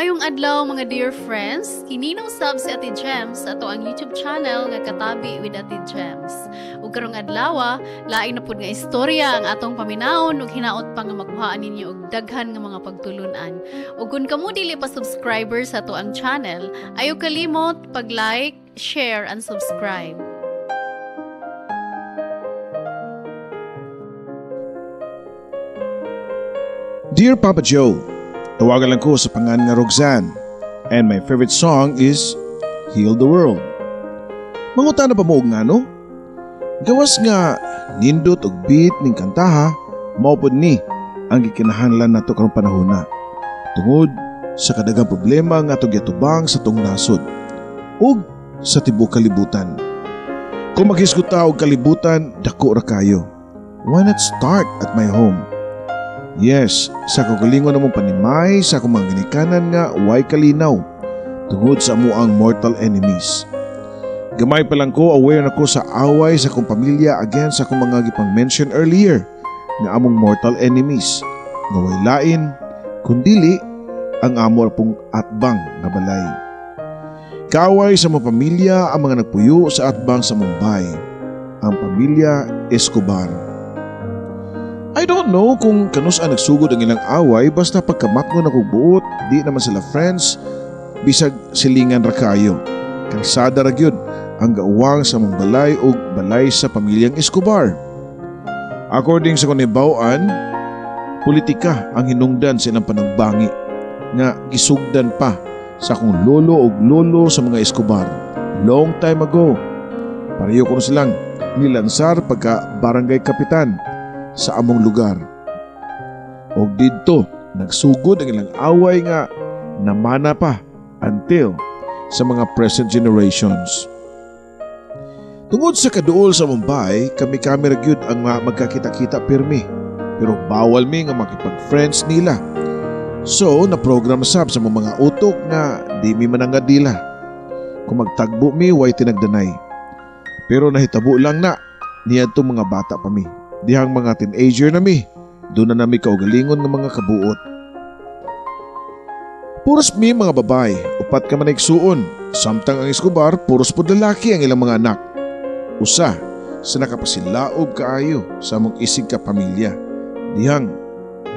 Mayong adlaw mga dear friends, kininong sub si Ate Gems ato ang YouTube channel nga Katabi with Ate Gems. Ug karong adlaw, laing na pud nga istorya ang atong paminawon ug hinaot pa nga makuhaan ninyo og daghan nga mga pagtulunan. Ug kun kamo dili pa subscriber sa ato ang channel, ayo kalimot pag-like, share and subscribe. Dear Papa Joe, tawagan lang ko sa pangalan nga Roxanne, and my favorite song is Heal the World. Mangutan na pa mo og ngano? Gawas nga nindot og beat ning kantaha, mao pod ni ang gikinahanglan nato karong panahona. Tungod sa kadagang problema nga atong gitubang sa tong nasod ug sa tibuok kalibutan. Kung maghisguta og kalibutan, dako ra kayo. Why not start at my home? Yes, sa kagalingon namong panimay sa akong mga ginikanan nga way kalinaw tungod sa amuang mortal enemies. Gamay pa lang ko aware na ko sa away sa akong pamilya against sa akong mga gipang mention earlier nga among mortal enemies nga way lain kundili ang amo pong atbang nga balay. Kaaway sa mga pamilya ang mga nagpuyo sa atbang sa Mumbai, ang pamilya Escobar. I don't know kung kanus ang nagsugod ang ilang away basta pagkamatngon ako buot, di naman sila friends, bisag silingan ra kayo. Kansada ra gyud ang gawang sa mong balay o balay sa pamilyang Escobar. According sa kunibawan, politika ang hinungdan sa ilang panagbangi nga gisugdan pa sa akong lolo o lolo sa mga Escobar long time ago. Pareho ko silang nilansar pagka barangay kapitan sa among lugar. O didto nagsugod ang ilang away nga namana pa until sa mga present generations. Tungod sa kaduol sa Mumbai, kami-kami ragyud ang magkakita-kita pirmi, pero bawal mi nga makipag-friends nila. So na-program sab sa mga utok nga di mi manangadila. Kung magtagbo mi way tinagdanay. Pero nahitabo lang na niadto mga bata pa mi. Dihang mga teenager na mi, doon na nami kaugalingon ng mga kabuot. Puros mi mga babae, upat ka man igsuon, samtang ang Escobar, puros po lalaki ang ilang mga anak. Usa, sa nakapasilaob kaayo sa mong isig ka pamilya. Dihang,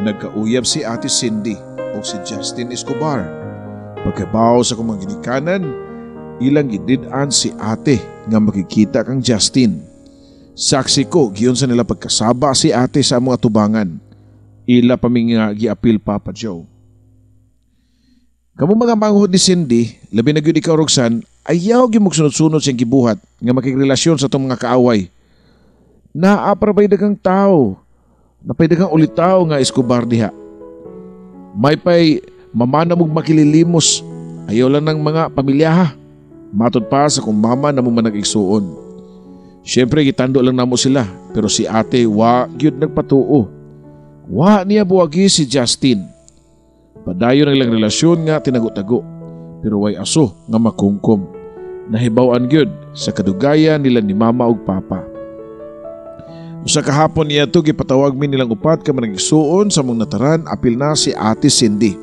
nagkauyab si Ate Cindy o si Justin Escobar. Pagkabaw sa kumang ginikanan, ilang gidid-an si ate nga makikita kang Justin. Saksi ko, giyon sa nila pagkasaba si ate sa mga tubangan. Ila pa mi nga giapil Papa Joe. Kamu mga manghod ni Cindy, labi na gyud ikaw Roxanne, ayaw gyud sunod-sunod siyang gibuhat nga makikrelasyon sa tong mga kaaway. Naaparbay dagang tao, napay dagang ulitaw nga Escobar diha. May pay mamana mong makililimos, ayaw lang ng mga pamilyaha. Matod pa sa kung mama na mo manag-igsuon. Siyempre gitando lang namo sila, pero si ate wa gyud nagpatuo. Wa niya buwagi si Justin. Padayon ang ilang relasyon nga tinago-tago, pero way aso nga makungkom. Nahibaw-an gyud sa kadugayan nila ni mama ug papa. Usa kahapon niya to gipatawag mi nilang upat ka managigsuon sa mong nataran apil na si Ate Cindy.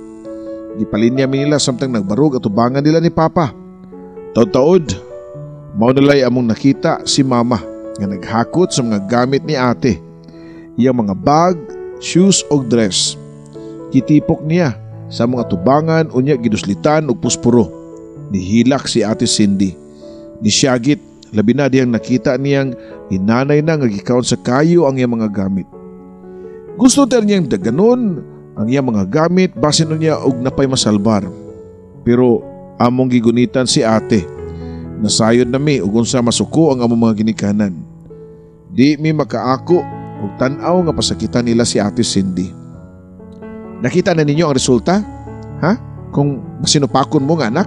Gipalinya mi nila samtang nagbarog at tubangan nila ni papa. Taod-taod, maunalay among nakita si mama nga naghakot sa mga gamit ni ate. Iyang mga bag, shoes o dress. Kitipok niya sa mga tubangan unya giduslitan og puspuro. Nihilak si Ate Cindy. Nisyagit, labi na diyang nakita niyang inanay na nga gikaon sa kayo ang iyang mga gamit. Gusto din niyang daganon ang iyang mga gamit basin niya og napay masalbar. Pero among gigunitan si ate. Nasayod na mi ug unsa masuko ang among mga ginikanan. Di mi makaako ug tan-aw nga pasakitan nila si Ate Cindy. Nakita na ninyo ang resulta? Ha? Kung masinupakon mo nga anak?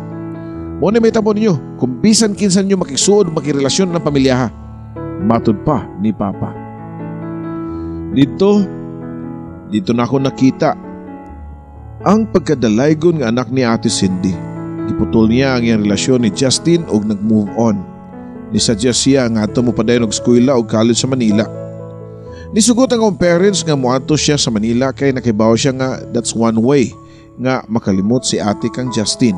Mo na may tabo ninyo kung bisan kinsan nyo makisuod makirelasyon ng pamilyaha. Matod pa ni Papa. Dito na ako nakita ang pagkadalaygon nga anak ni Ate Cindy. Giputol niya ang iyang relasyon ni Justin og nag-move on. Nisuggest siya nga ato mo pa dayon og eskwela o college sa Manila. Nisugot ang parents nga moadto siya sa Manila kay nakibaw siya nga that's one way nga makalimot si ate kang Justin.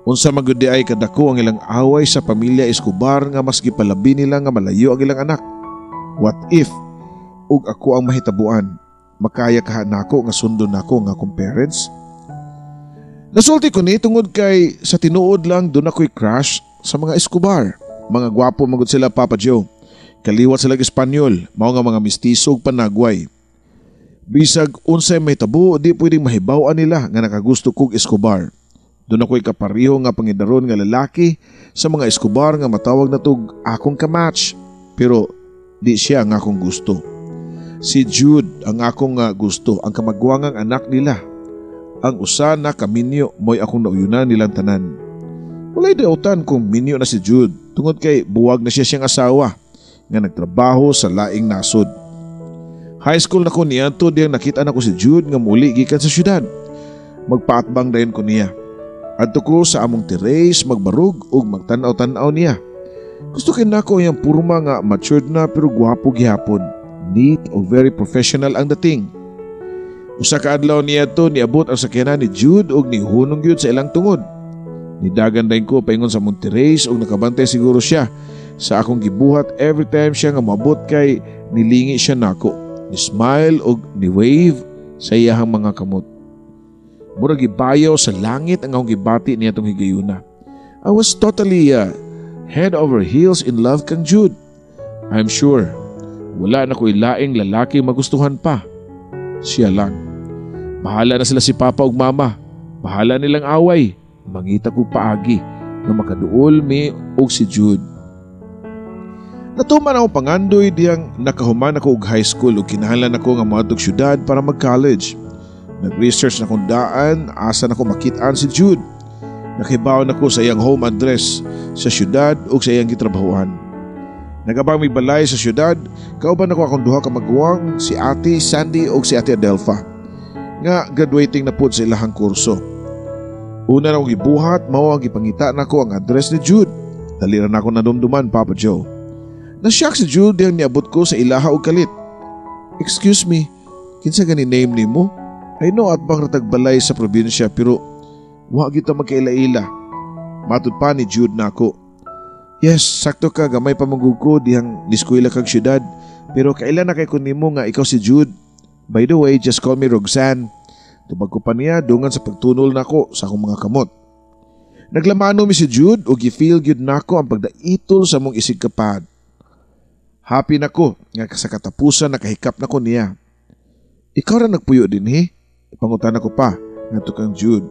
Unsa magud di ay kadako ang ilang away sa pamilya Escobar nga mas gipalabi nila nga malayo ang ilang anak. What if ug ako ang mahitabuan, makaya ka nako nga sundon nako nga akong parents? Nasulti ko ni tungod kay sa tinuod lang doon ako'y crush sa mga Escobar. Mga gwapo magud sila, Papa Joe. Kaliwat sila Espanyol, mao nga mga mistisog panagway. Bisag unsay may tabo, di pwedeng mahibaw-an nila nga nakagusto kog Escobar. Doon ako'y kapariho nga pangidaron nga lalaki sa mga Escobar nga matawag na tog akong kamatch. Pero di siya ang akong gusto. Si Jude ang akong gusto, ang kamagwangang anak nila. Ang usa na kaminyo mo'y akong nauyunan nilang tanan. Walay dautan kung minyo na si Jude tungod kay buwag na siya siyang asawa nga nagtrabaho sa laing nasod. High school na ko niya to diyang nakita na ko si Jude nga muli gikan sa syudad. Magpaatbang dayon ko niya. Adto ko sa among terrace magbarug ug magtanaw-tanaw niya. Gusto kay nako yang purma nga matured na pero gwapo gihapon. Neat o very professional ang dating. Usa ka adlaw niya to niabot ang sakyanan ni Jude ug nihunong gyud sa ilang tungod. Nidagan dayon ko paingon sa among terrace ug nakabantay siguro siya sa akong gibuhat every time siya nga moabot kay nilingi siya nako. Ni smile ug ni wave sa iyahang mga kamot. Murag gibayaw sa langit ang akong gibati niya tong higayuna. I was totally head over heels in love kang Jude. I'm sure wala na ko'y laing lalaki magustuhan pa. Siya lang. Bahala na sila si Papa ug Mama. Bahala nilang away. Mangita ko paagi na makaduol mi og si Jude. Natuman ako pangandoy diyang nakahuman ako og high school ug kinahanglan ako nga moadtog syudad para mag-college. Nag-research na kung daan, asa na ko makit-an si Jude. Nakibaw na ko sa iyang home address sa syudad o sa iyang gitrabahuan. Nagabang may balay sa syudad, kauban ako akong duha ka magwang, si Ate Sandy o si Ate Adelpha. Nga graduating na po sa ilahang kurso. Una na akong gibuhat, mao ang gipangita na ko ang address ni Jude. Daliran na ako nadumduman, Papa Joe. Nashock si Jude diyang niabot ko sa ilaha o kalit. Excuse me, kinsa gani name ni mo? I know at bang ratagbalay sa probinsya pero wag kita magkaila-ila. Matud pa ni Jude na ako. Yes, sakto ka, gamay pa manggug ko dihang niskwela kag syudad. Pero kailan na kay kun nimo nga ikaw si Jude? By the way, just call me Roxanne. Tubag ko pa niya dungan sa pagtunol nako sa akong mga kamot. Naglamano mi si Jude ug gi-feel gyud nako ang pagdaitol sa mong isig kapad. Happy nako nga sa katapusan nakahikap nako niya. Ikaw ra nagpuyo din Ipangutan ako pa nga kang Jude.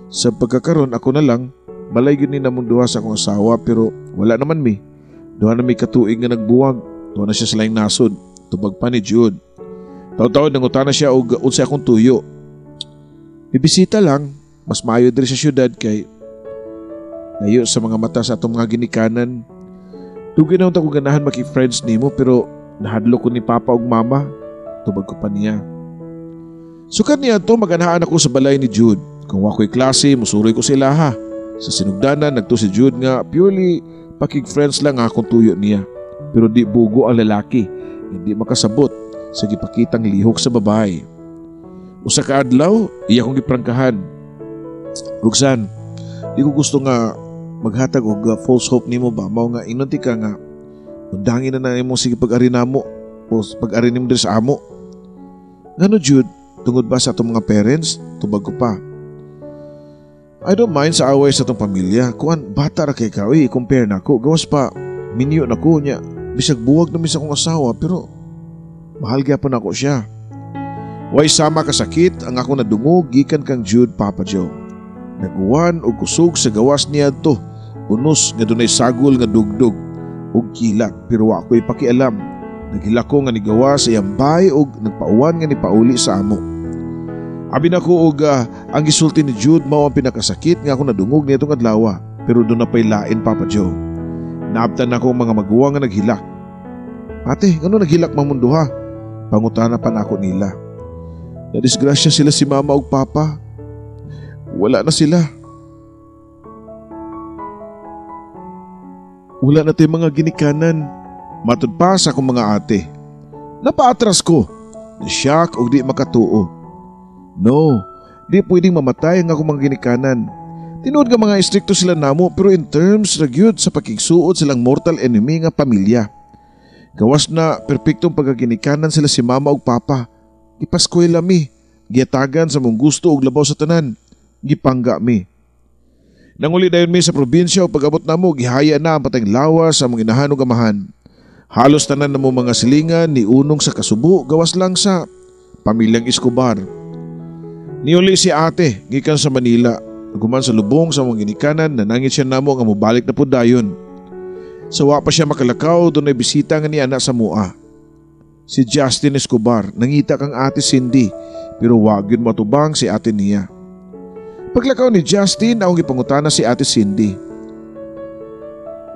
Sa pagkakaroon ako na lang, balay gyud ni namong duha sa akong asawa pero wala naman mi. Duha na mi katuig nga nagbuwag, duha na siya sa laing nasod, tubag pa ni Jude. Taw-taw nangutana siya og unsay akong tuyo. Bibisita lang, mas maayo diri sa syudad kay layo sa mga mata sa atong mga ginikanan. Dugay na unta ko ganahan maki-friends nimo pero nahadlo ko ni Papa ug Mama, tubag ko pa niya. Sukat niya to maganahan ako sa balay ni Jude. Kung wako'y klase, musuroy ko sila ha. Sa sinugdanan, nagto si Jude nga purely pakig-friends lang akong tuyo niya. Pero di bugo ang lalaki, hindi makasabot sa gipakitang lihok sa babae. Usa ka adlaw, iya kong giprangkahan. Roxanne, di ko gusto nga maghatag og false hope nimo ba? Mao nga inunti ka nga undangin na imong sige pag-ari namo o pag-ari nimo diri sa amo. Ngano Jude? Tungod ba sa atong mga parents? Tubag ko pa. I don't mind sa away sa atong pamilya. Kuan bata ra kay ka, i-compare na ko. Gawas pa, minyo na ko niya. Bisag buwag na sa akong asawa pero mahal gyapon ako siya. Way sama kasakit ang ako nadungog gikan kang Jude, Papa Joe. Naguwan og kusog sa gawas niya to. Unos nga dunay sagol nga dugdog og kilak pero wa ko'y pakialam. Naghilako nga nigawa sa iyang bahay og nagpauwan nga ni pauli sa amo. Abi na ko og ang gisulti ni Jude mao ang pinakasakit nga ako nadungog nitong adlaw pero doon na pa'y lain, Papa Joe. Naabtan ako mga maguwang nga naghilak. Ate, ngano naghilak mamundo ha? Pangutana pa na ako nila. Nadisgrasya sila si Mama ug Papa. Wala na sila. Wala na tayo mga ginikanan. Matud pa sa akong mga ate. Napaatras ko. Na-shock og di makatuo. No, di pwedeng mamatay ang akong mga ginikanan. Tinuod nga mga istrikto sila namo pero in terms ragyod sa pakigsuot silang mortal enemy nga pamilya. Gawas na perpektong pagaginikanan sila si mama ug papa. Ipaskwela mi, giatagan sa mong gusto ug labaw sa tanan. Gipangga mi. Nanguli dayon mi sa probinsya o pag-abot namo gihaya na ang patayng lawas sa mga inahan ug amahan. Halos tanan namo mga silingan ni unong sa kasubo gawas lang sa pamilyang Escobar. Niuli si ate gikan sa Manila. Naguman sa lubong sa mga ginikanan na nangit siya namo nga mobalik na po dayon. Sawa pa siya makalakaw doon ay bisita nga ni anak sa mua. Si Justin Escobar nangita kang ate Cindy pero wag yun matubang si ate niya. Paglakaw ni Justin akong ipangutana si ate Cindy.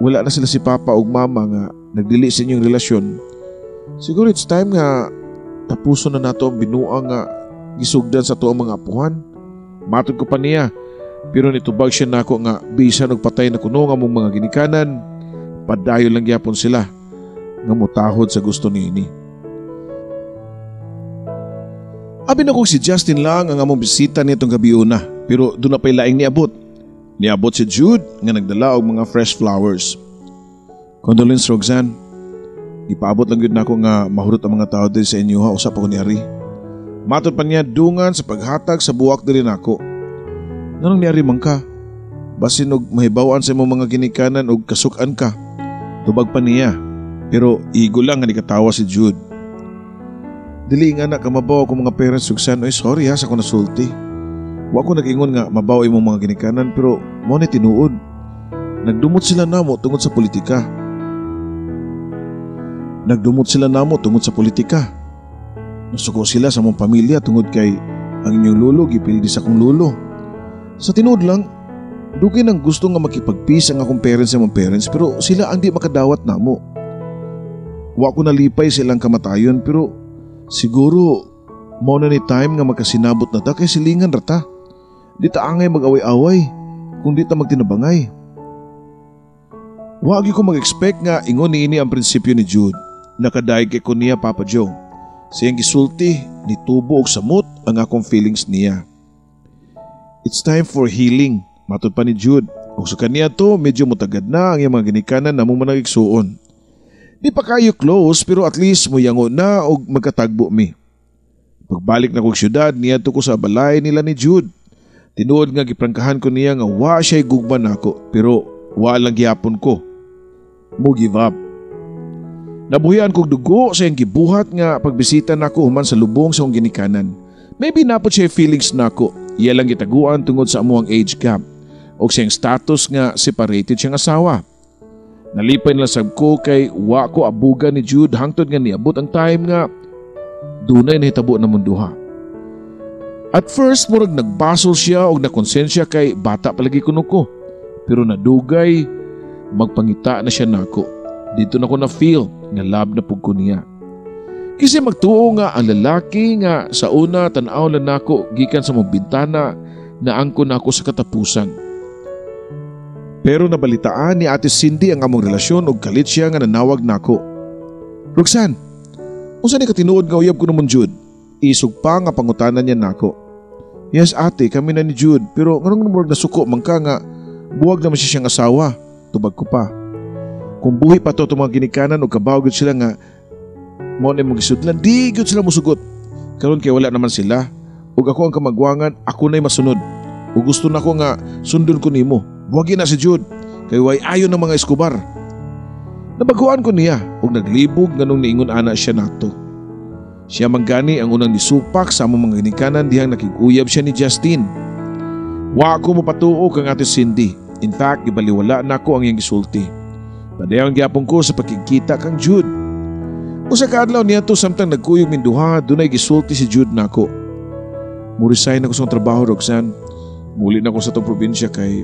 Wala na sila si papa ug mama nga nagdili sa inyong relasyon. Siguro it's time nga tapuso na nato ang binuang nga gisugdan sa tuong mga apuhan. Matod ko pa niya. Pero nitubag siya nako nga bisan og patay na kuno nga mong mga ginikanan, padayo lang gyapon sila nga mutahod sa gusto niini. Abi na ko si Justin lang ang among bisita nitong gabi una, pero doon na pa'y laing niabot. Niabot si Jude nga nagdala og mga fresh flowers. Condolence Roxanne, ipaabot lang yun nako nga mahurot ang mga tao din sa inyo ha, usap ako ni Ari. Matod pa niya dungan sa paghatag sa buwak diri nako. Nanong niari man ka? Basin og mahibawaan sa imong mga ginikanan og kasukan ka. Tubag pa niya. Pero igo lang nga nikatawa si Jude. Dili nga na ka mabaw ako mga parents Roxanne. Ay sorry ha sa ko nasulti. Wa ko nag-ingon nga mabaw imong mga ginikanan pero mo ni tinuod. Nagdumot sila namo tungod sa politika. Nasuko sila sa mong pamilya tungod kay ang inyong lolo gipildi sa kong lolo. Sa tinuod lang, dugay nang gusto nga makipagpis ang akong parents sa mong parents pero sila ang di makadawat namo. Wa ko nalipay silang kamatayon pero siguro mo na ni time nga magkasinabot na ta kay silingan rata. Di ta angay mag-away-away kung di ta magtinabangay. Wagi ko mag-expect nga ingon niini ang prinsipyo ni Jude. Nakadaig kay ko niya Papa Joe. Siyang gisulti ni tubo og samot ang akong feelings niya. It's time for healing, matod pa ni Jude. O sa kaniya to, medyo mutagad na ang iyang mga ginikanan na mong managigsuon. Di pa kayo close pero at least muyango na o magkatagbo mi. Pagbalik na kong syudad, niya to ko sa balay nila ni Jude. Tinuod nga giprangkahan ko niya nga wa siya'y gugman ako pero wa lang gihapon ko. Mo give up. Nabuhian kong dugo sa iyang gibuhat nga pagbisita nako human sa lubong sa akong ginikanan. Maybe napot siya feelings nako. Iya lang gitaguan tungod sa amuang age gap o siyang status nga separated siyang asawa. Nalipay na sab ko kay wa ko abuga ni Jude hangtod nga niabot ang time nga dunay nahitabo na munduha. At first murag nagbasol siya og nakonsensya kay bata palagi kuno ko. Pero nadugay magpangita na siya nako. Dito na ko na feel nga love na pug ko niya. Kasi magtuo nga ang lalaki nga sa una tan-aw lang nako gikan sa mong bintana na angkon nako sa katapusan. Pero nabalitaan ni Ate Cindy ang among relasyon ug kalit siya nga nanawag nako. Roxanne, unsa ni katinuod nga uyab ko namon Jude? Isog pa nga pangutanan niya nako. Yes ate, kami na ni Jude pero nganong murag nasuko man ka nga buwag naman siya siyang asawa. Tubag ko pa. Kung buhi pa to mga ginikanan o kabawagod sila nga mo na mong gisudlan, di gyud sila musugot. Karon kay wala naman sila. Ug ako ang kamagwangan, ako na'y masunod. Ug gusto na ko nga sundon ko nimo. Buwagi na si Jude, kay way ayon ng mga Escobar. Nabaguan ko niya ug naglibog nganong niingon ana siya nato. Siya manggani ang unang nisupak sa among mga ginikanan dihang nakig-uyab siya ni Justin. Wa ako mapatuo kang Ate Cindy. In fact, gibaliwala na ako ang iyang gisulti. Padayon gyapon ko sa pagkikita kang Jude. Usa ka adlaw niya to samtang nagkuyog minduha, dunay gisulti si Jude nako. Muresign ako sa trabaho Roxanne. Muli na ako sa tong probinsya kay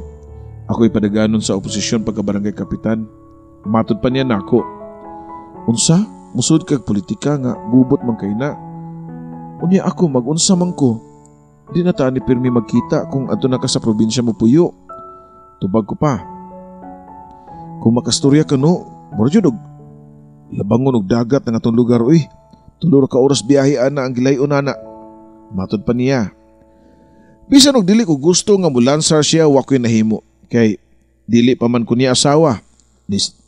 ako'y padaganon sa oposisyon pagka-barangay kapitan. Matod pa niya nako. Unsa? Musud kag politika nga gubot man kay na. Unya ako mag-unsa man ko. Di na ta ni pirmi magkita kung adto na ka sa probinsya mo puyo. Tubag ko pa. Kung makastorya ka no, mura jud og labangon og dagat nga atong lugar uy. Tulor ka oras biyahe ana ang gilayon ana. Matod pa niya. Bisan og dili ko gusto nga mulansar siya wa ko'y nahimo. Kay dili pa man ko niya asawa.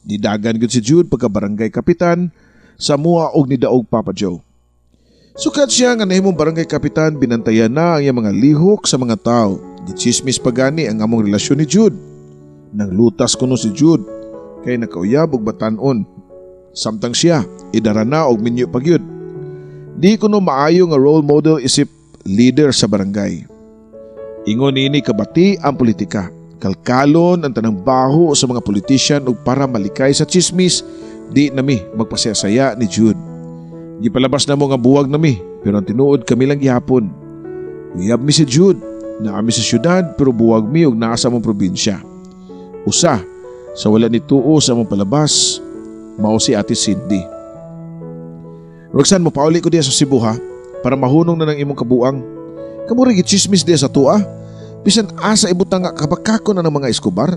Nidagan gud si Jude pagka barangay kapitan sa mua og nidaog Papa Joe. Sukat siya nga nahimong barangay kapitan, binantayan na ang iyang mga lihok sa mga tao. Gitsismis pagani ang among relasyon ni Jude. Nang lutas kuno si Jude kay nakauyab og batanon. Samtang siya idara na og minyo pagyud. Di kuno maayo nga role model isip leader sa barangay. Ingon ini kabati ang politika. Kalkalon ang tanang baho sa mga politician ug para malikay sa chismis, di nami magpasaya ni Jude. Gipalabas na mo nga buwag nami pero ang tinuod kami lang gihapon. Uyab mi si Jude na kami sa syudad pero buwag mi og naa sa among probinsya. Usa sa wala ni tuo sa among palabas mao si Ate Cindy. Roxanne, mo pauli ko diya sa Cebu ha para mahunong na ng imong kabuang. Kamuri gichismis diya sa tua. Bisan asa ibutang nga kabakako na ng mga Escobar.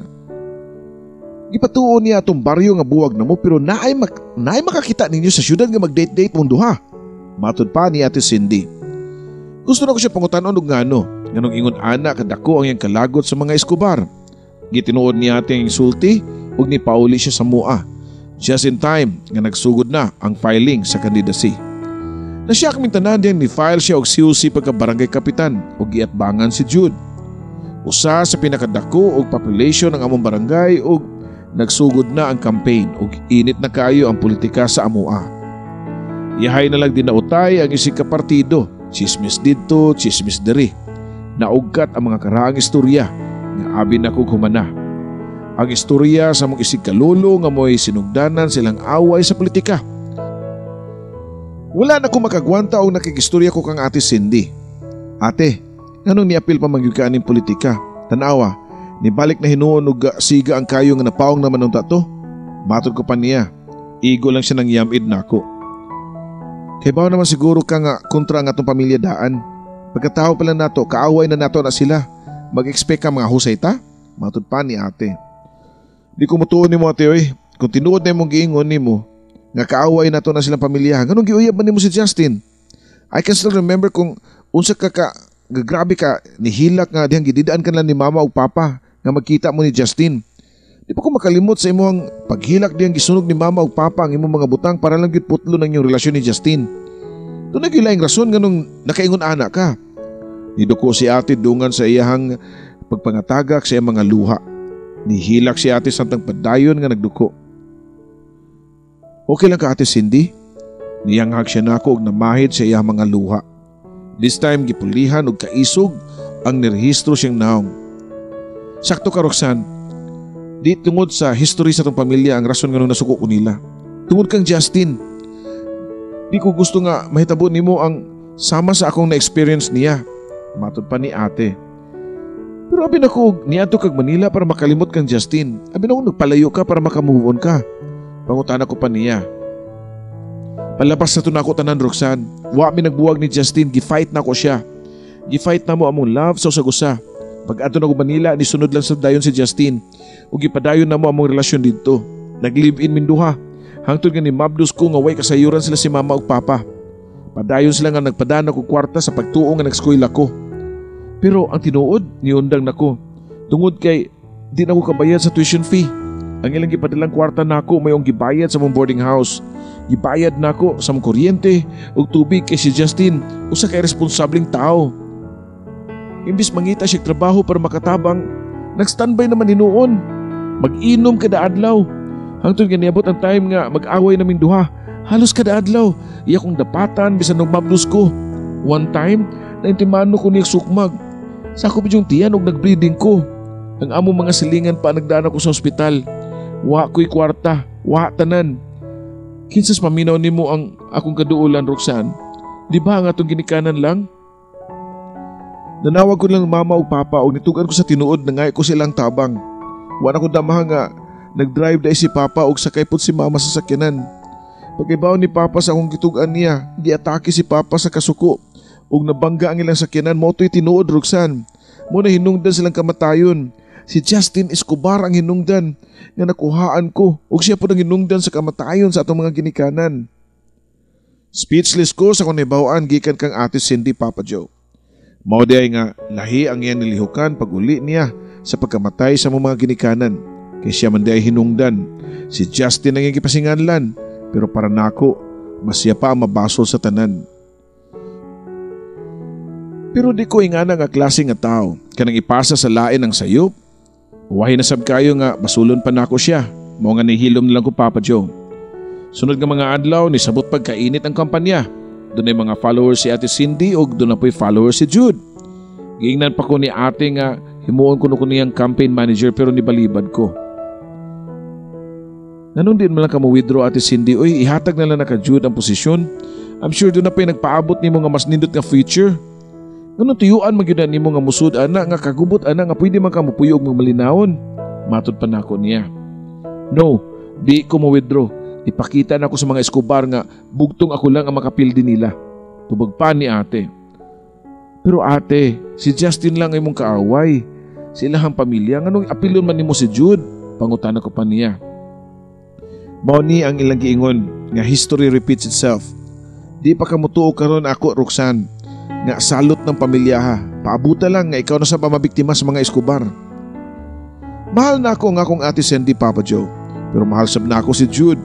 Gipatuon niya atong baryo nga buwag na mo pero naay makakita ninyo sa syudad nga mag-date-date mong duha. Matod pa ni Ate Cindy. Gusto na ko siya pangutanon og ngano, nganong ingon ana kadako ang iyang kalagot sa mga Escobar. Gitinuod niya ate ang insulti ug ni pauli siya sa mua. Just in time nga nagsugod na ang filing sa candidacy. Nasya kaming tanan diyang ni-file siya og COC pagka barangay kapitan ug giatbangan si Jude. Usa sa pinakadako og population ng among barangay ug nagsugod na ang campaign ug init na kaayo ang politika sa amua. Yahay na lang dinautay ang isig ka partido, chismis dito, chismis diri. Naugkat ang mga karaang istorya nga abi na kog humana. Ang istorya sa mong isig kalolo nga mo'y sinugdanan silang away sa politika. Wala na ko makagwanta o nakikistorya ko kang Ate Cindy. Ate, anong niapil pa magyud ka aning politika? Tanawa, nibalik na hinuon og siga ang kayo nga napaong naman ng tato. Matod ko pa niya, igo lang siya ng yamid nako. Kay bawa naman siguro ka nga kontra nga atong pamilya daan. Pagkatao pala nato, kaaway na nato na sila. Mag-expect ka mga husay ta? Matod pa ni ate. Di ko mutuon ni mo ate oy. Kung tinuod na mong giingon ni mo, nga kaaway nato na silang pamilya. Ganun giuyab man ni mo si Justin. I can still remember kung unsa ka grabe ka nihilak nga dihang gididaan kan lang ni mama o papa nga magkita mo ni Justin. Di pa ko makalimot sa imong paghilak diyang gisunog ni mama o papa ang imong mga butang para lang gyud putlo ng iyong relasyon ni Justin. Doon nagilaing rason nganong nakaingon anak ka. Niduko si ate dungan sa iyahang pagpangatagak sa iyang mga luha. Nihilak si ate samtang padayon nga nagduko. Okay lang ka Ate Cindy? Niyanghag siya nako og namahid sa iyang mga luha. This time gipulihan og kaisog ang nirehistro siyang naong. Sakto ka Roxanne. Di tungod sa history sa tong pamilya ang rason nganong nasuko ko nila. Tungod kang Justin. Di ko gusto nga mahitabo nimo ang sama sa akong na-experience niya. Matod pa ni ate. Pero abi na ko niadto kag Manila para makalimot kang Justin. Abi na ko nagpalayo ka para makamove on ka. Pangutana ko pa niya. Palabas na to na ako tanan Roxanne. Wa mi nagbuwag ni Justin, gifight na ko siya. Gifight na mo among love sa usag-usa. Pag adto na ko Manila, nisunod lang sa dayon si Justin. Ug gipadayon na mo among relasyon didto. Nag-live-in min duha. Hangtod nga ni mabdos ko nga way kasayuran sila si mama ug papa. Padayon sila nga nagpadana ko kwarta sa pagtuo nga nag-eskwela ko. Pero ang tinuod, niundang nako. Tungod kay di na ko kabayad sa tuition fee. Ang ilang gipadalang kwarta nako mayong gibayad sa mong boarding house. Gibayad nako sa mong kuryente ug tubig kay si Justin, usa kay responsableng tao. Imbis mangita siya trabaho para makatabang, nag-standby naman hinuon. Mag-inom kada adlaw. Hangtod nga niabot ang time nga mag-away naming duha. Halos kada adlaw, iya kong dapatan bisan nung mablos ko. One time, naintimano ko niya sukmag. Sakop yung tiyan og nag-bleeding ko. Ang among mga silingan pa nagdaan ako sa ospital. Wa ko'y kwarta, wa tanan. Kinsas paminaw nimo ang akong kaduulan, Roxanne. Di ba nga itong ginikanan lang? Nanawag ko lang mama o papa o nitugan ko sa tinuod na ngay ko silang tabang. Wala ko damahan nga nag-drive dahil si papa o sakay po si mama sa sakyanan. Pagkaibaw ni papa sa akong gitugan niya, giatake si papa sa kasuko. O nabangga ang ilang sakyanan mo ito'y tinuod, Roxanne. Muna hinungdan silang kamatayon. Si Justin Escobar ang hinungdan nga nakuhaan ko ug siya po ang hinungdan sa kamatayon sa atong mga ginikanan. Speechless ko sa kung nibawaan gikan kang Ate Cindy, Papa Joe. Mao di ay nga lahi ang iyang nilihukan pag uli niya sa pagkamatay sa mga ginikanan. Kay siya man di ay hinungdan. Si Justin ang iyang gipasinganlan, pero para nako, mas siya pa ang mabasol sa tanan. Pero di ko ingana nga klase nga tao, kanang ipasa sa lain ang sayop. Wahay na sab kayo nga basulon pa nako siya. Mao nga nihilom nilang ko Papa Joe. Sunod nga mga adlaw ni sabot pagkainit ang kampanya. Doon ay mga followers si Ate Cindy o doon na po'y followers si Jude. Giingnan pa ko ni ate nga himuon ko niyang campaign manager pero nibalibad ko. Nanong din mo lang ka mo-withdraw Ate Cindy, oy ihatag na lang na ka Jude ang posisyon. I'm sure doon na po'y nagpaabot ni mo nga mas nindot nga future. Ganun tuyuan magyunan ni mo nga musud ana nga kagubot ana nga pwede man ka mupuyog mo malinawon. Matod pa nako niya. No, di ko mo-withdraw. Ipakita na ako sa mga Escobar nga bugtong ako lang ang makapildi nila. Tubag pa ni ate. Pero ate, si Justin lang ay mong kaaway. Sila ang pamilya. Nganong apilon man ni mo si Jude? Pangutan ako pa niya. Mauni ang ilang giingon nga history repeats itself. Di pa ka mutuo karon ako, Roxanne. Nga salot ng pamilya ha. Paabuta lang nga ikaw na sa pamabiktima sa mga Escobar. Mahal na ako nga akong Ate Cindy, Papa Joe. Pero mahal sab na ako si Jude.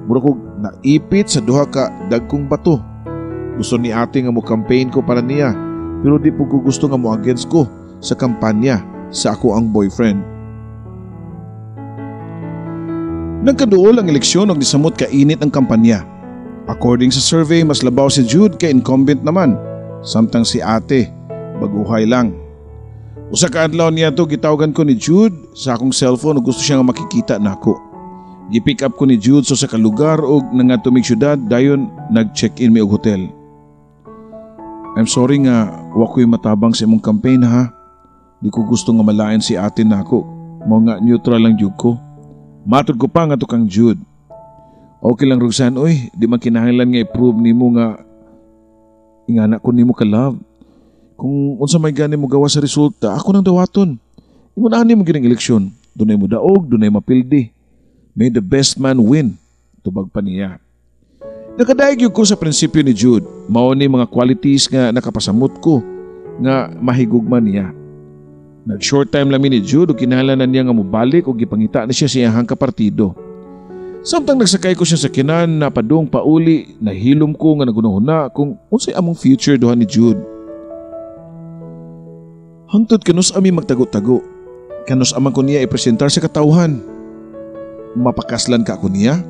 Mura ko naipit sa duha ka dagkong bato. Gusto ni ate nga mo campaign ko para niya, pero di po ko gusto nga mo against ko sa kampanya sa ako ang boyfriend. Nagkaduol ang eleksyon og nisamot ka init ang kampanya. According sa survey, mas labaw si Jude kay incumbent naman, samtang si ate baguhay lang. Usa ka adlaw niya to gitawagan ko ni Jude sa akong cellphone ug gusto siya nga makikita nako. Gipick up ko ni Jude sa kalugar o nangatumig syudad dayon nag-check-in mi og hotel. I'm sorry nga wa ko'y matabang sa imong campaign ha. Di ko gusto nga malain si ate nako. Mao nga neutral lang jud ko. Matod ko pa nga to kang Jude. Okay lang Roxanne, oy, di man kinahanglan nga i-prove nimo nga ingana ko nimo ka love. Kung unsa may gani mo gawa sa resulta, ako nang dawaton. Ingon ani mo gining eleksyon, dunay mo daog, dunay mapildi. May the best man win, tubag pa niya. Nakadaig ko sa prinsipyo ni Jude, mao ni mga qualities nga nakapasamot ko nga mahigugman niya. Nag-short time lang ni Jude o kinahanglan niya nga mubalik o gipangita na siya siyahang kapartido. Samtang nagsakay ko siya sa kinan, napadung pauli, nahilom ko nga nagunahuna kung unsay among future duha ni Jude. Hangtod kanus ami magtago-tago, kanus amang ko niya ipresentar sa katawhan. Mapakaslan ka ako niya?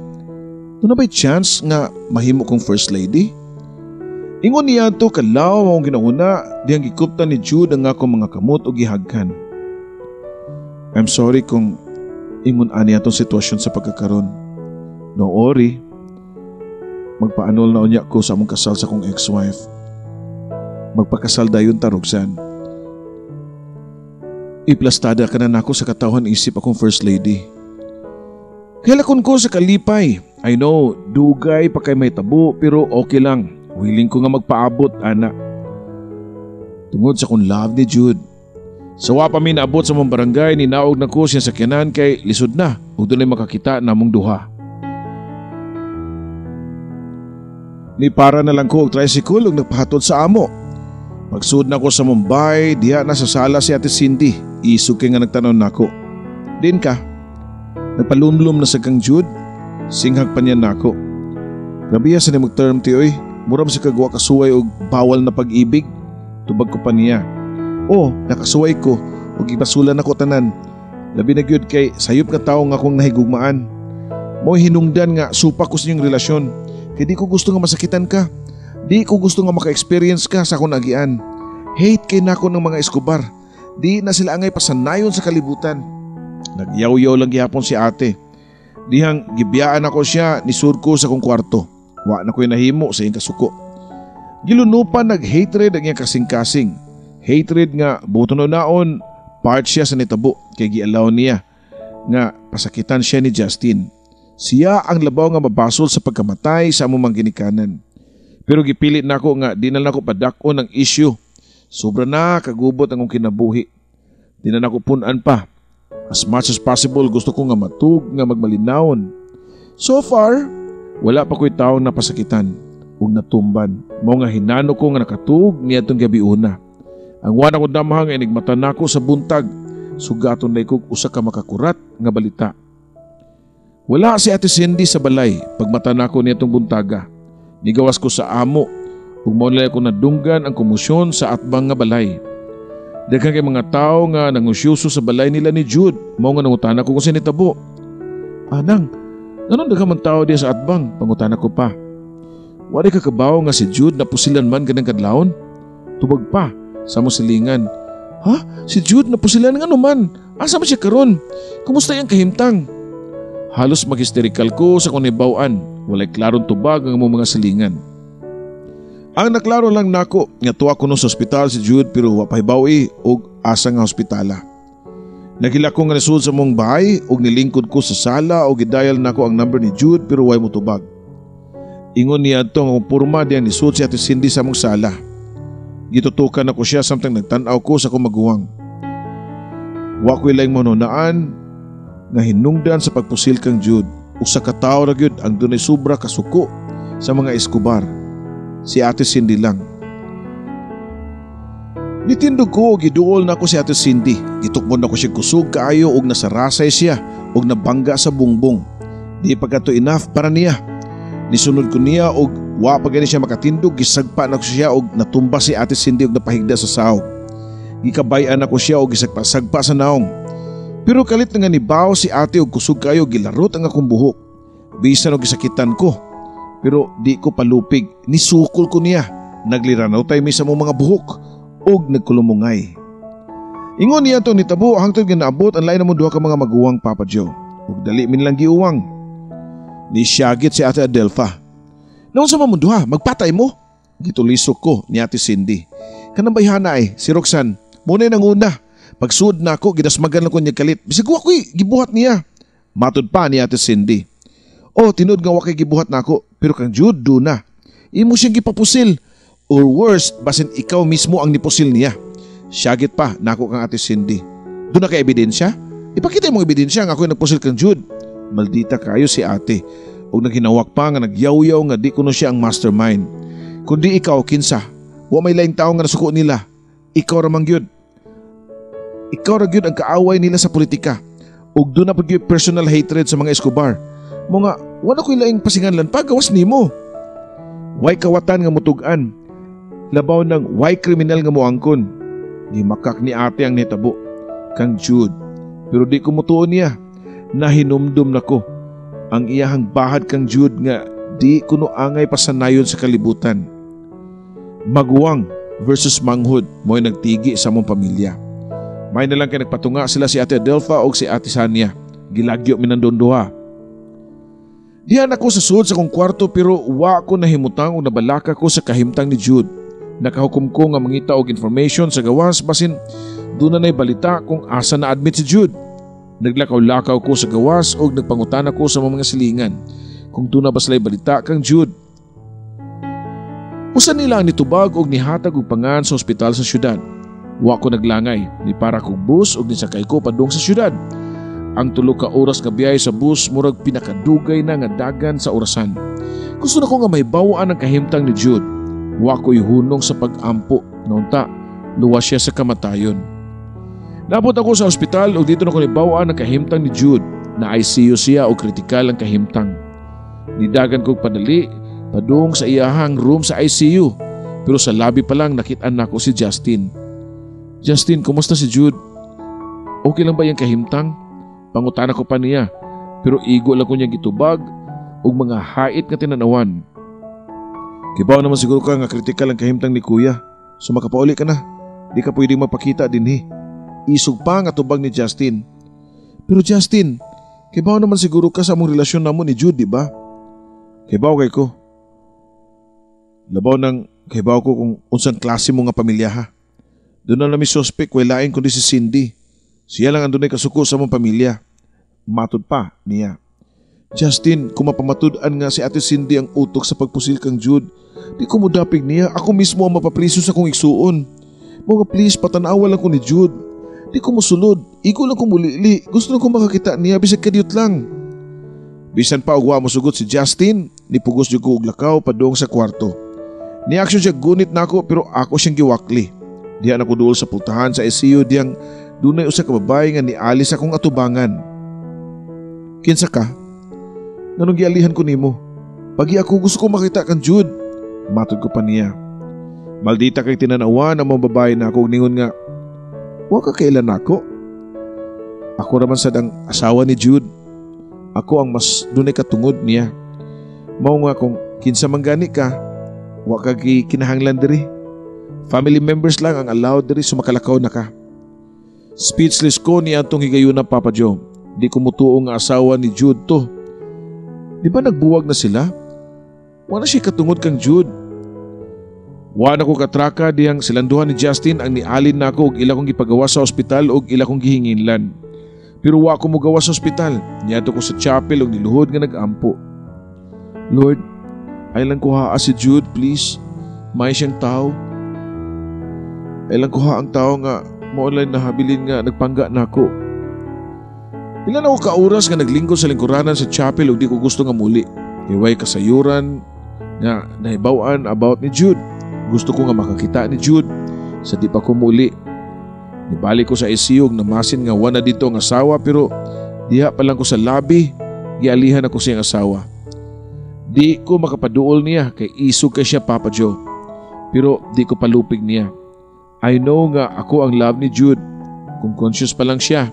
Doon na ba'y chance nga mahimo kong first lady? Ingon niya to kalaw mong ginahuna diyang gikuptan ni Jude ang akong mga kamot o gihagkan. I'm sorry kung ingon ani atong sitwasyon sa pagkakaroon. No ori, magpaanol na unya ko sa among kasal sa kong ex-wife. Magpakasal dayon ta Roxanne. Iplastada ka na nako sa katawhan isip akong first lady. Kailakon ko sa kalipay. I know, dugay pa kay may tabo pero okay lang. Willing ko nga magpaabot, ana. Tungod sa kong love ni Jude. Sawa pa mi naabot sa mong barangay, ninaog na ko siya sa kinan kay lisod na ug dunay makakita namong duha. Ni para na lang ko og tricycle ug nagpahatod sa amo. Pagsud na ko sa Mumbai, diha na sa sala si Ate Cindy. Isog kay nga nagtanon nako. Din ka? Nagpalumlum na sa kang Jude, singhag pa niya nako. Grabe sa ni mag-term ti oy, muram sa kagwa kasuway og bawal na pag-ibig, tubag ko pa niya. Oh, nakasuway ko ug gibasulan ako tanan. Labi na gyud kay sayop ka tawo nga akong nahigugmaan. Mo hinungdan nga supa ko sa inyong relasyon, kay di ko gusto nga masakitan ka. Di ko gusto nga maka-experience ka sa akong agian. Hate kay nako ng mga Escobar. Di na sila angay pasanayon sa kalibutan. Nagyaw-yaw lang gihapon si ate. Dihang gibiyaan ako siya ni surko sa kong kwarto. Wa na ko'y nahimo sa iyang kasuko. Gilunupan nag-hatred ang iyang kasing-kasing. Hatred nga buto na naon, part siya sa nitabo kay gialaw niya nga pasakitan siya ni Justin. Siya ang labaw nga mabasol sa pagkamatay sa among ginikanan. Pero gipilit nako nga di na nako padakon ang issue. Sobra na kagubot ang akong kinabuhi. Di na nako punan pa. As much as possible gusto ko nga matug nga magmalinawon. So far, wala pa ko'y taong napasakitan ug natumban. Mao nga hinano ko nga nakatug niadtong gabi una. Ang wana ko damhang ay nigmata nako sa buntag, sugaton na ikog usa ka makakurat nga balita. Wala si Ate Cindy sa balay pagmata nako nitong buntaga. Nigawas ko sa amo ug mao na ko nadunggan ang komosyon sa atbang nga balay. Daghang kay mga tao nga nangusyoso sa balay nila ni Jude, mao nga nangutana ko kung sinitabo. Anang, nanon daghang man tao diya sa atbang, pangutana ko pa. Wala ka kabaw nga si Jude na pusilan man ganang kadlawon? Tubag pa sa musilingan. Ha? Si Jude na pusilan nga naman? Asa man siya karon? Kumusta yung kahimtang? Halos mag-hysterical ko sa kunibawan. Walay klarong tubag ang mga silingan. Ang naklaro lang nako nga tuwa ko no sa ospital si Jude pero wapahibawi og asa nga ospitala. Nagila ko nga nasud sa mong bahay og nilingkod ko sa sala og gidayal nako ang number ni Jude pero way mo tubag. Ingon niya to nga purma diyan ni Sud si Ate Cindy sa mong sala. Gitutukan ako siya samtang nagtan-aw ko sa akong maguwang. Wa ko ilang manunaan nga hinungdan sa pagpusil kang Jude. Usa ka tawo ra gyud ang dunay sobra ka suko sa mga Escobar. Si Ate Cindy lang. Nitindog ko og giduol na ako si Ate Cindy. Gitukmon na ko siya kusog kaayo og nasarasay siya og nabangga sa bungbong. Di pa kato enough para niya. Nisunod ko niya og wa pa gani siya makatindog, gisagpa na ko siya og natumba si Ate Cindy og napahigda sa sahog. Gikabay-an ako siya og gisagpa-sagpa sa naong. Pero kalit nga nibaw si ate og kusog kayo gilarot ang akong buhok. Bisan og gisakitan ko. Pero di ko palupig, nisukol ko niya. Nagliranaw tayo may sa mong mga buhok og nagkulumungay. Ingon niya to nitabo hangtod nga naabot ang lain na mo duha ka mga maguwang Papa Joe. Ug dali min lang giuwang. Nisyagit si Ate Adelfa. Naon sa mo duha, magpatay mo? Gitulisok ko ni Ate Cindy. Kanang bayhana si Roxanne, muna nang una. Pagsuod na ako, ginasmagan lang ko niya kalit. Bisig wako'y gibuhat niya. Matod pa ni Ate Cindy. Tinood nga wakay gibuhat na ako, pero kang Jude do na. Imo siyang gipapusil. Or worse, basin ikaw mismo ang nipusil niya. Syagit pa nako kang Ate Cindy. Doon na ka ebidensya? Ipakita mo ebidensya nga ako'y nagpusil kang Jude. Maldita kayo si ate. O naghinawak pa nga nagyaw-yaw nga di kuno siya ang mastermind. Kundi ikaw, kinsa. Wa may laing tao nga nasuko nila. Ikaw ramang gyud. Ikaw ra gyud ang kaaway nila sa politika. Ug doon na pag personal hatred sa mga Escobar. Mga wala ko'y laing pasinganlan pa gawas nimo. Way kawatan nga mutugan. Labaw ng way kriminal nga moangkon. Di makak ni ate ang nitabo. Kang Jude. Pero di ko mutuon niya. Nahinumdum na ko. Ang iyahang bahad kang Jude nga di kuno angay pasanayon sa kalibutan. Maguwang versus manghud mo'y nagtigi sa mong pamilya. May na lang kay nagpatunga sila si Ate Adelfa o si Ate Sania. Gilagyo minandondoha. Diyan ako sa sud sa kong kwarto pero wa ko nahimutang o nabalaka ko sa kahimtang ni Jude. Nakahukom ko nga mangita og information sa gawas basin doon na balita kung asa na admit si Jude. Naglakaw-lakaw ko sa gawas o nagpangutan ako sa mga silingan kung doon na ba sila'y balita kang Jude. Usan nila ang nitubag og nihatag og pangan sa ospital sa syudad. Wa ko naglangay, ni para kong bus og nisakay ko padung sa syudad. Ang 3 ka oras nga biyahe sa bus murag pinakadugay na nga dagan sa orasan. Gusto na ko nga may bawaan ang kahimtang ni Jude. Wa ko'y hunong sa pag-ampo. Naunta, luwas siya sa kamatayon. Napot ako sa ospital o dito na ko nibawaan ang kahimtang ni Jude. Na ICU siya o kritikal ang kahimtang. Nidagan kong padali, padung sa iyahang room sa ICU. Pero sa labi pa lang nakitaan na ko si Justin. Justin, kumusta si Jude? Okay lang ba yung kahimtang? Pangutana ko pa niya. Pero igo lang ko niya gitubag o mga hait nga tinanawan. Kibaw naman siguro ka nga kritikal ang kahimtang ni kuya. So makapauli ka na. Di ka pwedeng mapakita din Isog pa nga tubag ni Justin. Pero Justin, kibaw naman siguro ka sa among relasyon namo ni Jude, di ba? Kibaw kay ko. Labaw nang kibaw ko kung unsang klase mo nga pamilya ha. Doon na namin suspect way lain kundi si Cindy. Siya lang ang dunay kasuko sa mong pamilya. Matod pa niya. Justin, kung mapamatud-an nga si Ate Cindy ang utok sa pagpusil kang Jude, di ko mudapig niya. Ako mismo ang mapapriso sa kong igsuon. Mga please, patanawa lang ko ni Jude. Di ko musulod. Iko lang ko mulili. Gusto lang ko makakita niya. Bisag kadiyot lang. Bisan pa ugwa mo sugot si Justin, nipugos yung ko og lakaw padung sa kwarto. Ni-action siya gunit na ako pero ako siyang giwakli. Diyan ako duol sa pultahan sa SCU diyang dunay usa ka babae nga nialis akong atubangan. Kinsa ka? Nganong gialihan ko nimo? Pagi ako gusto ko makita kang Jude. Matod ko pa niya. Maldita kay tinanawan ang mga babae na ako ningon nga, wa ka kailan ako? Ako raman sad ang asawa ni Jude. Ako ang mas dunay katungod niya. Mao nga kung kinsa man gani ka, wa ka kinahanglan diri. Family members lang ang allowed diri sumakalakaw na ka. Speechless ko ni atong higayuna Papa Joe. Di ko mutuo nga asawa ni Jude to. Di ba nagbuwag na sila? Wala siya katungod kang Jude. Wala ko katraka diyang silanduhan ni Justin ang nialin na ako og ila kong gipagawa sa ospital og ila kong gihinginlan. Pero wa ko mo gawa sa ospital. Niadto ko sa chapel og niluhod nga nag-ampo. Lord, ay lang kuha si Jude please. May siyang tao. Ay lang kuha ang tao nga mo-online na habilin nga nagpangga na ako. Ilan ako kauras nga naglingkod sa lingkuranan sa chapel ug di ko gusto nga muli. Iway kasayuran nga nahibaw-an about ni Jude. Gusto ko nga makakita ni Jude sa di pa ko muli. Nibalik ko sa isiyog na masin nga wala dito ang asawa pero diha pa lang ko sa lobby, gialihan ako siyang asawa. Di ko makapaduol niya kay isog kay siya Papa Joe. Pero di ko palupig niya. I know nga ako ang love ni Jude. Kung conscious pa lang siya,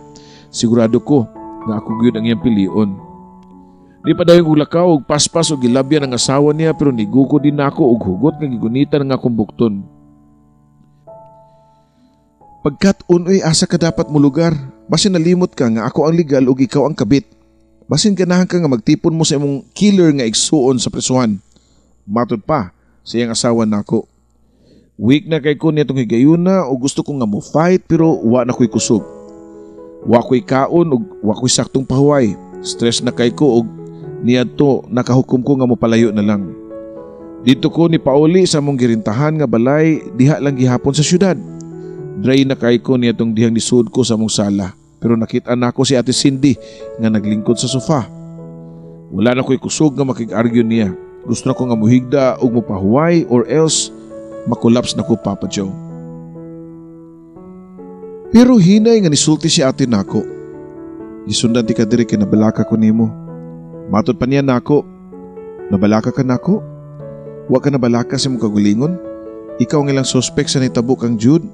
sigurado ko nga ako gyud ang iyang pilion. Di pa dayong ulakaw og paspas o gilabyan ang asawa niya pero niguko din ako og hugot nga gigunitan nga akong bukton. Pagkat unoy asa ka dapat mo lugar, basin nalimot ka nga ako ang legal ug ikaw ang kabit. Basin ganahan ka nga magtipon mo sa imong killer nga igsuon sa presuhan. Matod pa sa iyang asawa nako. Weak na kay ko nitong higayuna o gusto ko nga mo fight pero wa na ko'y kusog. Wa ko'y kaon ug wa ko'y saktong pahuway. Stress na kay ko ug niadto nakahukom ko nga mo palayo na lang. Dito ko ni pauli sa mong girintahan nga balay diha lang gihapon sa syudad. Dry na kay ko nitong dihang nisud ko sa mong sala. Pero nakita na ako si Ate Cindy nga naglingkod sa sofa. Wala na ko'y kusog nga makig-argue niya. Gusto na ko nga muhigda ug mopahuway or else makulaps na ko Papa Joe. Pero hinay nga nisulti si ate nako. Gisundan ti ka diri kay nabalaka ko nimo. Matod pa niya nako. Nabalaka ka nako? Wa ka nabalaka sa mong kagulingon? Ikaw ang ilang suspect sa nitabo kang Jude?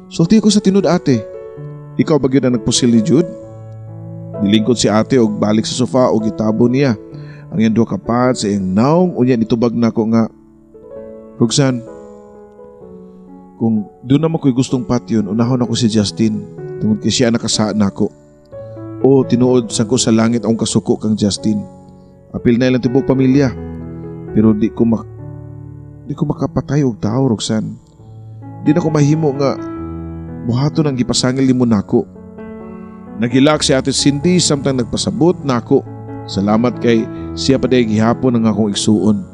Sulti ko sa tinud ate. Ikaw ba gyud ang nagpusil ni Jude? Nilingkod si ate og balik sa sofa og gitabo niya ang iyang duha ka pad sa iyang naong unya nitubag nako nga, Roxanne, kung doon naman ko'y gustong patyon, unahon ako si Justin tungod kay siya nakasaan nako. O tinuod sa ko sa langit ang kasuko kang Justin. Apil na ilang tibok pamilya. Pero di ko makapatay og tao, Roxanne. Di na ko mahimo nga buhaton ang gipasangil nimo nako. Naghilak si Ate Cindy samtang nagpasabot nako. Salamat kay siya pa day gihapon ang akong igsuon.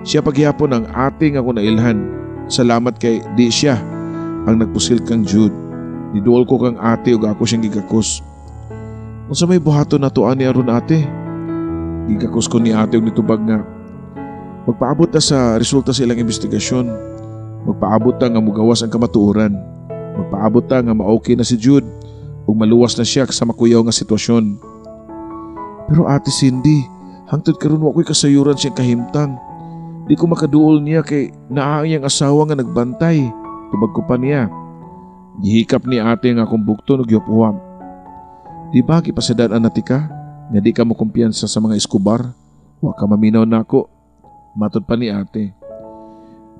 Siya pa gihapon ang ating ako nailhan. Salamat kay di siya ang nagpusil kang Jude. Niduol ko kang ate ug ako siyang gigakos. Unsa may buhaton na to ani aron ate? Gigakos ko ni ate ug nitubag nga magpaabot ta sa resulta sa ilang investigasyon. Magpaabot ta nga mugawas ang kamatuoran. Magpaabot ta nga ma-okay na si Jude ug maluwas na siya sa makuyaw nga sitwasyon. Pero Ate Cindy, hangtod karon wa ko'y kasayuran siyang kahimtang. Di ko makaduol niya kay naa iyang asawa nga nagbantay. Tubag ko pa niya. Gihikap ni ate nga akong bukton ug giupuham. Di ba gipasadaan nati ka? Nga di ka mo kumpiyansa sa mga Escobar? Wa ka maminaw nako. Matod pa ni ate.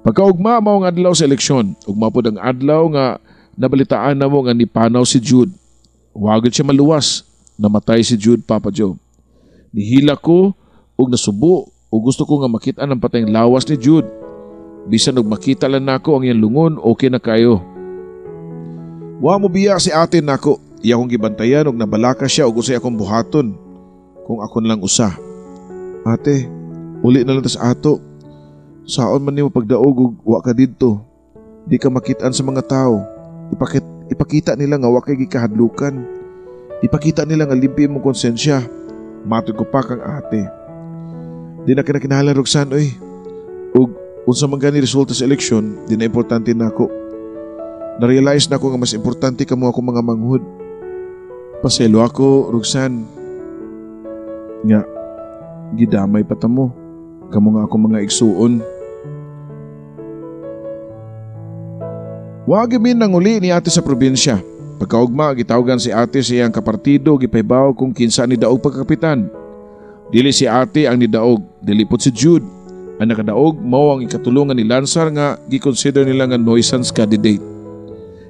Pagkaugma mao nga adlaw sa eleksyon, ugma pod ang adlaw nga nabalitaan na mo nga nipanaw si Jude. Wagod siya maluwas. Namatay si Jude, Papa Joe. Nihila ko ug nasubo o gusto ko nga makita ang patayng lawas ni Jude. Bisan og makita lang nako ang iyang lungon, okay na kayo. Wa mo biya si ate nako. Iya kong gibantayan og nabalaka siya og usay akong buhaton. Kung akon lang usa. Ate, uli na lang tas ato. Saon man nimo pagdaog og wa ka didto. Di ka makitaan sa mga tao. Ipakita nila nga wa kay gikahadlukan. Ipakita nila nga limpi mong konsensya. Matod ko pa kang ate. Di na kinahanglan Roxanne oy. Ug unsa man gani resulta sa eleksyon, di na importante nako. Na-realize na ko nga mas importante kamo ako mga manghud. Paselo ako, Roxanne. Nga, gidamay pa ta mo. Kamo nga ako mga igsuon. Wag min nang uli ni ate sa probinsya. Pagkaugma, gitawagan si ate sa iyang kapartido, gipaybaw kung kinsa ni daog pagkapitan. Dili si ate ang nidaog, dilipot si Jude. Ang nakadaog, mao ang ikatulungan ni Lansar nga gikonsider nila nga nuisance candidate.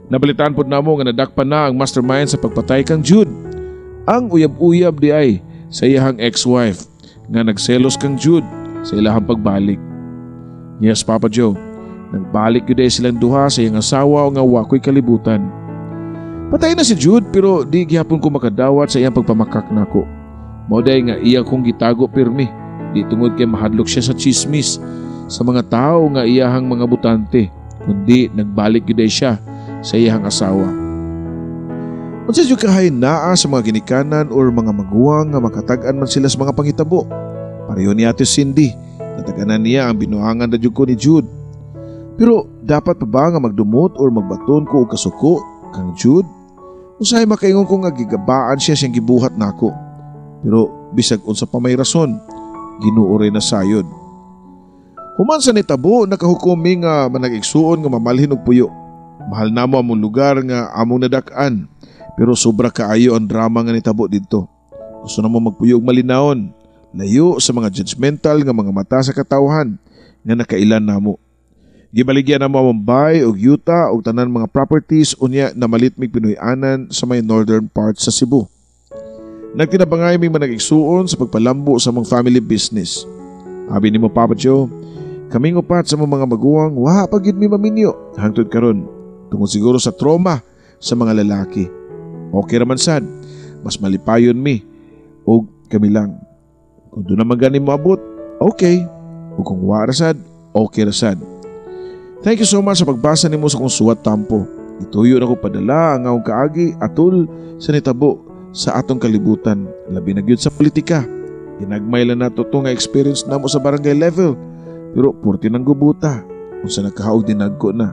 Nabalitaan pod namo nga nadakpan na ang mastermind sa pagpatay kang Jude. Ang uyab-uyab di ay sa iyahang ex-wife nga nagselos kang Jude sa ilahang pagbalik. Yes, Papa Joe, nagbalik yun silang duha sa iyang asawa o nga wakoy kalibutan. Patay na si Jude pero di gihapon ko makadawat sa iyang pagpamakak nako. Moday nga iya kong gitago pirmi, di tungod kay mahadlok siya sa chismis sa mga tao nga iyahang mga butante, kundi nagbalik yun siya sa iyahang asawa. Unsa jud kahay naa sa mga ginikanan or mga maguwang nga makatag-an man sila sa mga panghitabo. Pareho ni Ate Cindy, nataganan niya ang binuangan na jud ko ni Jude. Pero dapat pa ba nga magdumot or magbaton ko og kasuko kang Jude? Usahay makaingon ko nga gigabaan siya siyang gibuhat nako. Pero bisag unsa pa may rason, Ginoo rin na sayod. Human sa nitabo nakahukumi nga manag-igsuon nga mamalhin og puyo. Mahal namo among lugar nga among nadak-an. Pero sobra kaayo ang drama nga nitabo didto. Gusto na mo magpuyo og malinawon, layo sa mga judgmental nga mga mata sa katawhan nga nakailan namo. Gibaligyan namo among bay og yuta og tanan mga properties unya na malitmig Pinoy-anan sa may northern part sa Cebu. Nagtinabangay may manag-igsuon sa pagpalambo sa mga family business. Abi nimo Papa Joe, kaming upat sa mga maguwang wa pa gyud mi maminyo hangtod karon tungod siguro sa trauma sa mga lalaki. Okay raman sad, mas malipayon mi o kami lang. Kung doon naman ganin mo abot, okay. O kung wala sad, okay rasad. Thank you so much sa pagbasa nimo sa kong suwat tampo. Ituyo na ko padala ang akong kaagi atul sa nitabo sa atong kalibutan. Labi na gyud sa politika. Ginagmay lang na to nga experience namo sa barangay level. Pero purti ng gubuta. Kung sa nagkahaog dinagko na.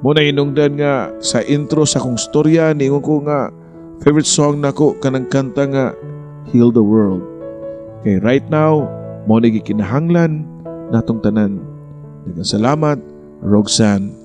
Muna hinungdan nga sa intro sa kong storya, ningon ko nga favorite song na ko kanang kanta nga Heal the World. Kay right now, mo nagikinahanglan natong tanan. Daghang salamat, Roxanne.